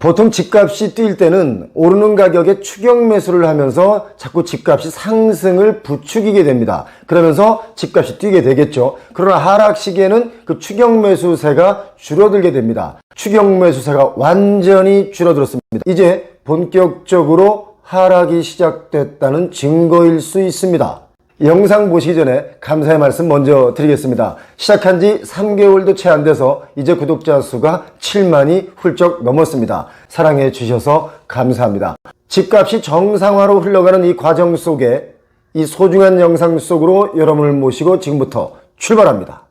보통 집값이 뛸 때는 오르는 가격에 추격 매수를 하면서 자꾸 집값이 상승을 부추기게 됩니다. 그러면서 집값이 뛰게 되겠죠. 그러나 하락 시기에는 그 추격 매수세가 줄어들게 됩니다. 추격 매수세가 완전히 줄어들었습니다. 이제 본격적으로 하락이 시작됐다는 증거일 수 있습니다. 영상 보시기 전에 감사의 말씀 먼저 드리겠습니다. 시작한 지 3개월도 채 안 돼서 이제 구독자 수가 7만이 훌쩍 넘었습니다. 사랑해 주셔서 감사합니다. 집값이 정상화로 흘러가는 이 과정 속에 이 소중한 영상 속으로 여러분을 모시고 지금부터 출발합니다.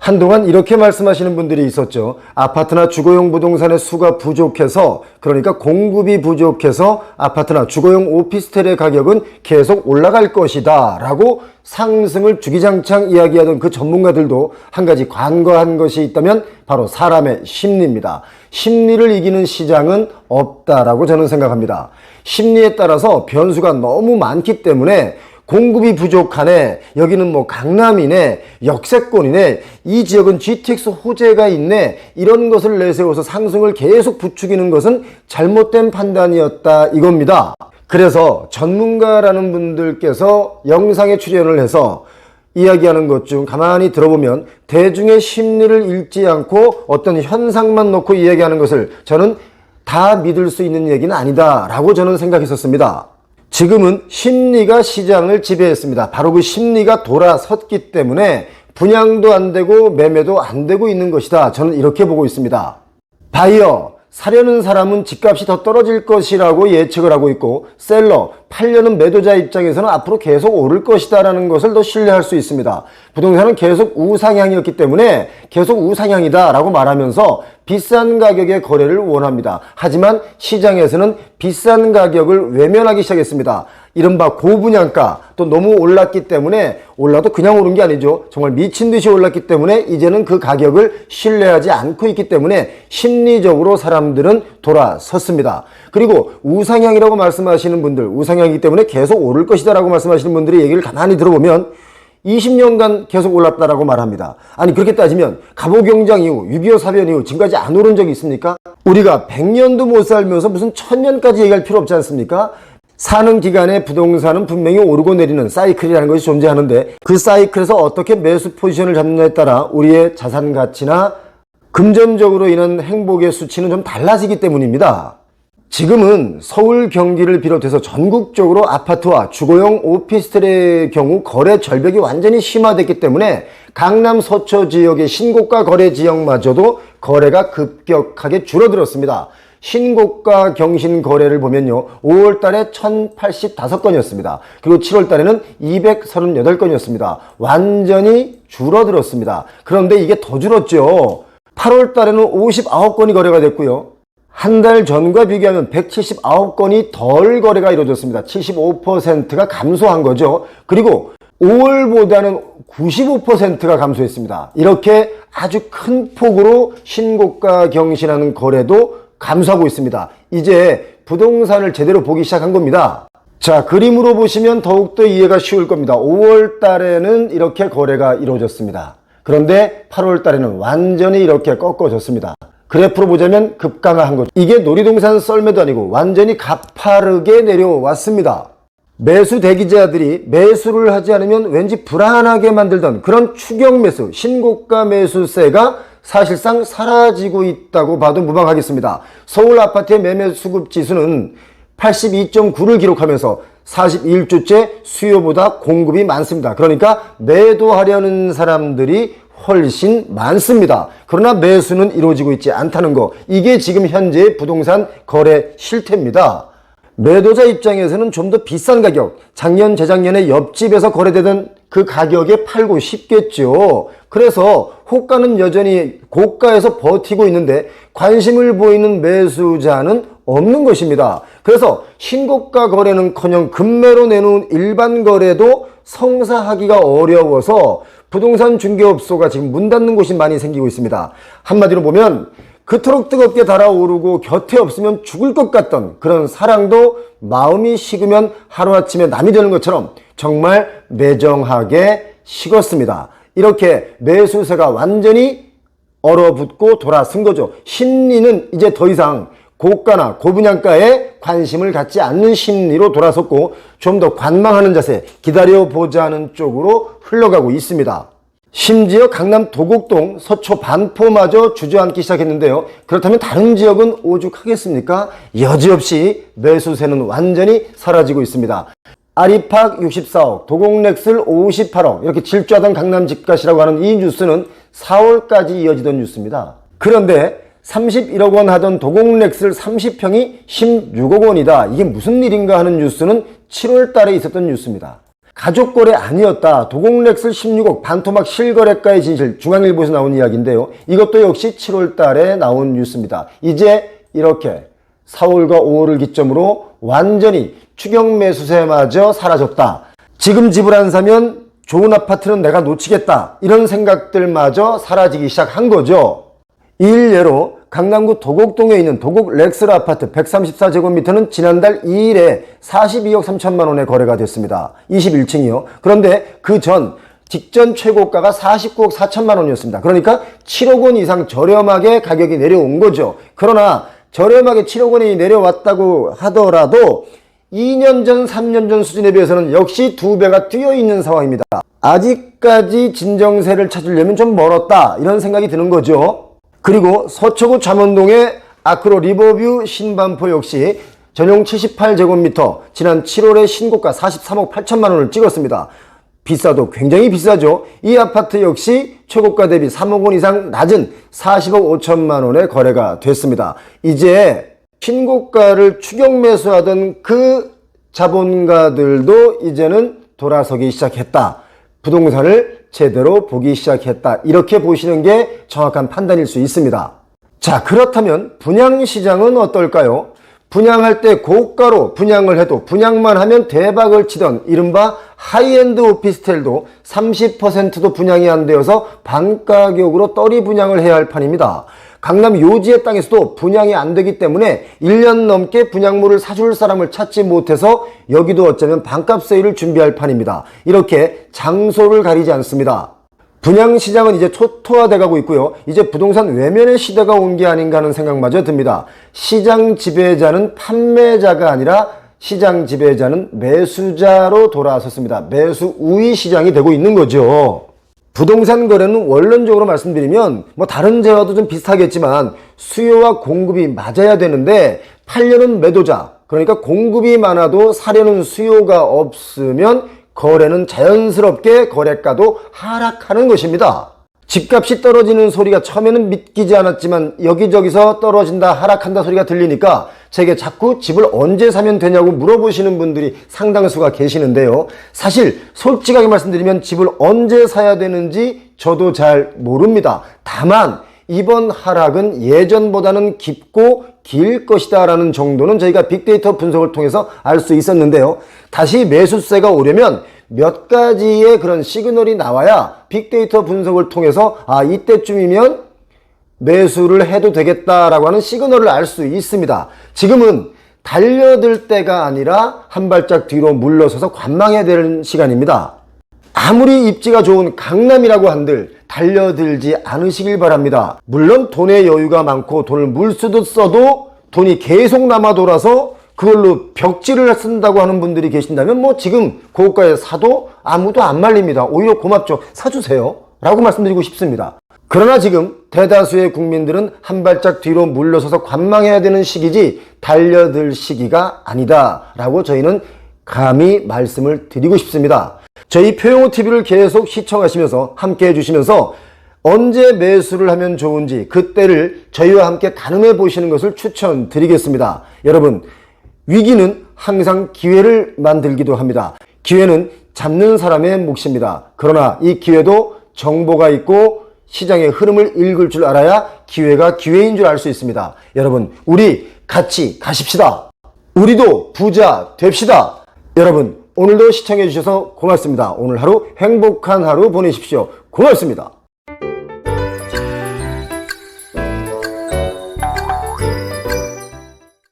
한동안 이렇게 말씀하시는 분들이 있었죠. 아파트나 주거용 부동산의 수가 부족해서, 그러니까 공급이 부족해서 아파트나 주거용 오피스텔의 가격은 계속 올라갈 것이다 라고 상승을 주기장창 이야기하던 그 전문가들도 한 가지 간과한 것이 있다면 바로 사람의 심리입니다. 심리를 이기는 시장은 없다라고 저는 생각합니다. 심리에 따라서 변수가 너무 많기 때문에 공급이 부족하네, 여기는 뭐 강남이네, 역세권이네, 이 지역은 GTX 호재가 있네, 이런 것을 내세워서 상승을 계속 부추기는 것은 잘못된 판단이었다 이겁니다. 그래서 전문가라는 분들께서 영상에 출연을 해서 이야기하는 것 중 가만히 들어보면 대중의 심리를 읽지 않고 어떤 현상만 놓고 이야기하는 것을 저는 다 믿을 수 있는 얘기는 아니다 라고 저는 생각했었습니다. 지금은 심리가 시장을 지배했습니다. 바로 그 심리가 돌아섰기 때문에 분양도 안 되고 매매도 안 되고 있는 것이다. 저는 이렇게 보고 있습니다. 바이어, 사려는 사람은 집값이 더 떨어질 것이라고 예측을 하고 있고, 셀러, 팔려는 매도자 입장에서는 앞으로 계속 오를 것이다 라는 것을 더 신뢰할 수 있습니다. 부동산은 계속 우상향이었기 때문에 계속 우상향이다 라고 말하면서 비싼 가격의 거래를 원합니다. 하지만 시장에서는 비싼 가격을 외면하기 시작했습니다. 이른바 고분양가, 또 너무 올랐기 때문에, 올라도 그냥 오른 게 아니죠. 정말 미친 듯이 올랐기 때문에 이제는 그 가격을 신뢰하지 않고 있기 때문에 심리적으로 사람들은 돌아섰습니다. 그리고 우상향이라고 말씀하시는 분들, 우상향이기 때문에 계속 오를 것이다 라고 말씀하시는 분들의 얘기를 가만히 들어보면 20년간 계속 올랐다라고 말합니다. 아니, 그렇게 따지면 갑오경장 이후, 6.25 사변 이후 지금까지 안 오른 적이 있습니까? 우리가 100년도 못 살면서 무슨 1000년까지 얘기할 필요 없지 않습니까? 사는 기간에 부동산은 분명히 오르고 내리는 사이클이라는 것이 존재하는데, 그 사이클에서 어떻게 매수 포지션을 잡느냐에 따라 우리의 자산 가치나 금전적으로 인한 행복의 수치는 좀 달라지기 때문입니다. 지금은 서울, 경기를 비롯해서 전국적으로 아파트와 주거용 오피스텔의 경우 거래 절벽이 완전히 심화됐기 때문에 강남 서초 지역의 신고가 거래 지역마저도 거래가 급격하게 줄어들었습니다. 신고가 경신 거래를 보면요, 5월 달에 1085건이었습니다. 그리고 7월 달에는 238건이었습니다. 완전히 줄어들었습니다. 그런데 이게 더 줄었죠. 8월 달에는 59건이 거래가 됐고요. 한 달 전과 비교하면 179건이 덜 거래가 이루어졌습니다. 75%가 감소한 거죠. 그리고 5월보다는 95%가 감소했습니다. 이렇게 아주 큰 폭으로 신고가 경신하는 거래도 감소하고 있습니다. 이제 부동산을 제대로 보기 시작한 겁니다. 자, 그림으로 보시면 더욱더 이해가 쉬울 겁니다. 5월 달에는 이렇게 거래가 이루어졌습니다. 그런데 8월 달에는 완전히 이렇게 꺾어졌습니다. 그래프로 보자면 급강화한 거죠. 이게 놀이동산 썰매도 아니고 완전히 가파르게 내려왔습니다. 매수 대기자들이 매수를 하지 않으면 왠지 불안하게 만들던 그런 추격 매수, 신고가 매수세가 사실상 사라지고 있다고 봐도 무방하겠습니다. 서울 아파트의 매매 수급 지수는 82.9를 기록하면서 41주째 수요보다 공급이 많습니다. 그러니까 매도하려는 사람들이 훨씬 많습니다. 그러나 매수는 이루어지고 있지 않다는 거, 이게 지금 현재의 부동산 거래 실태입니다. 매도자 입장에서는 좀 더 비싼 가격, 작년 재작년에 옆집에서 거래되던 그 가격에 팔고 싶겠죠. 그래서 호가는 여전히 고가에서 버티고 있는데 관심을 보이는 매수자는 없는 것입니다. 그래서 신고가 거래는커녕 급매로 내놓은 일반 거래도 성사하기가 어려워서 부동산 중개업소가 지금 문 닫는 곳이 많이 생기고 있습니다. 한마디로 보면 그토록 뜨겁게 달아오르고 곁에 없으면 죽을 것 같던 그런 사랑도 마음이 식으면 하루아침에 남이 되는 것처럼 정말 매정하게 식었습니다. 이렇게 매수세가 완전히 얼어붙고 돌아선 거죠. 심리는 이제 더 이상 고가나 고분양가에 관심을 갖지 않는 심리로 돌아섰고 좀 더 관망하는 자세, 기다려보자는 쪽으로 흘러가고 있습니다. 심지어 강남 도곡동, 서초 반포마저 주저앉기 시작했는데요. 그렇다면 다른 지역은 오죽하겠습니까? 여지없이 매수세는 완전히 사라지고 있습니다. 아리팍 64억, 도곡렉슬 58억 이렇게 질주하던 강남 집값이라고 하는 이 뉴스는 4월까지 이어지던 뉴스입니다. 그런데 31억 원 하던 도곡렉슬 30평이 16억 원이다. 이게 무슨 일인가 하는 뉴스는 7월 달에 있었던 뉴스입니다. 가족거래 아니었다. 도곡렉슬 16억 반토막 실거래가의 진실, 중앙일보에서 나온 이야기인데요. 이것도 역시 7월 달에 나온 뉴스입니다. 이제 이렇게 4월과 5월을 기점으로 완전히 추경 매수세마저 사라졌다. 지금 집을 안 사면 좋은 아파트는 내가 놓치겠다. 이런 생각들마저 사라지기 시작한 거죠. 이 일례로 강남구 도곡동에 있는 도곡렉슬 아파트 134제곱미터는 지난달 2일에 42억 3천만 원에 거래가 됐습니다. 21층이요. 그런데 그 전 직전 최고가가 49억 4천만 원이었습니다. 그러니까 7억 원 이상 저렴하게 가격이 내려온 거죠. 그러나 저렴하게 7억 원이 내려왔다고 하더라도 2년 전, 3년 전 수준에 비해서는 역시 2배가 뛰어 있는 상황입니다. 아직까지 진정세를 찾으려면 좀 멀었다. 이런 생각이 드는 거죠. 그리고 서초구 잠원동의 아크로 리버뷰 신반포 역시 전용 78제곱미터 지난 7월에 신고가 43억 8천만 원을 찍었습니다. 비싸도 굉장히 비싸죠. 이 아파트 역시 최고가 대비 3억 원 이상 낮은 40억 5천만 원에 거래가 됐습니다. 이제 신고가를 추경 매수하던 그 자본가들도 이제는 돌아서기 시작했다. 부동산을 제대로 보기 시작했다. 이렇게 보시는 게 정확한 판단일 수 있습니다. 자, 그렇다면 분양시장은 어떨까요? 분양할 때 고가로 분양을 해도 분양만 하면 대박을 치던 이른바 하이엔드 오피스텔도 30%도 분양이 안 되어서 반가격으로 떨이 분양을 해야 할 판입니다. 강남 요지의 땅에서도 분양이 안 되기 때문에 1년 넘게 분양물을 사줄 사람을 찾지 못해서 여기도 어쩌면 반값 세일을 준비할 판입니다. 이렇게 장소를 가리지 않습니다. 분양시장은 이제 초토화돼 가고 있고요. 이제 부동산 외면의 시대가 온 게 아닌가 하는 생각마저 듭니다. 시장 지배자는 판매자가 아니라 시장 지배자는 매수자로 돌아섰습니다. 매수 우위 시장이 되고 있는 거죠. 부동산 거래는 원론적으로 말씀드리면 뭐 다른 재화도 좀 비슷하겠지만 수요와 공급이 맞아야 되는데 팔려는 매도자, 그러니까 공급이 많아도 사려는 수요가 없으면 거래는 자연스럽게 거래가도 하락하는 것입니다. 집값이 떨어지는 소리가 처음에는 믿기지 않았지만 여기저기서 떨어진다 하락한다 소리가 들리니까 제게 자꾸 집을 언제 사면 되냐고 물어보시는 분들이 상당수가 계시는데요. 사실 솔직하게 말씀드리면 집을 언제 사야 되는지 저도 잘 모릅니다. 다만 이번 하락은 예전보다는 깊고 길 것이다 라는 정도는 저희가 빅데이터 분석을 통해서 알 수 있었는데요. 다시 매수세가 오려면 몇 가지의 그런 시그널이 나와야 빅데이터 분석을 통해서 이때쯤이면 매수를 해도 되겠다라고 하는 시그널을 알 수 있습니다. 지금은 달려들 때가 아니라 한 발짝 뒤로 물러서서 관망해야 되는 시간입니다. 아무리 입지가 좋은 강남이라고 한들 달려들지 않으시길 바랍니다. 물론 돈의 여유가 많고 돈을 물쓰듯 써도 돈이 계속 남아 돌아서 그걸로 벽지를 쓴다고 하는 분들이 계신다면 뭐 지금 고가에 사도 아무도 안 말립니다. 오히려 고맙죠. 사주세요 라고 말씀드리고 싶습니다. 그러나 지금 대다수의 국민들은 한 발짝 뒤로 물러서서 관망해야 되는 시기지 달려들 시기가 아니다 라고 저희는 감히 말씀을 드리고 싶습니다. 저희 표영호TV를 계속 시청하시면서 함께 해주시면서 언제 매수를 하면 좋은지 그때를 저희와 함께 가늠해 보시는 것을 추천드리겠습니다. 여러분, 위기는 항상 기회를 만들기도 합니다. 기회는 잡는 사람의 몫입니다. 그러나 이 기회도 정보가 있고 시장의 흐름을 읽을 줄 알아야 기회가 기회인 줄 알 수 있습니다. 여러분, 우리 같이 가십시다. 우리도 부자 됩시다. 여러분, 오늘도 시청해 주셔서 고맙습니다. 오늘 하루 행복한 하루 보내십시오. 고맙습니다.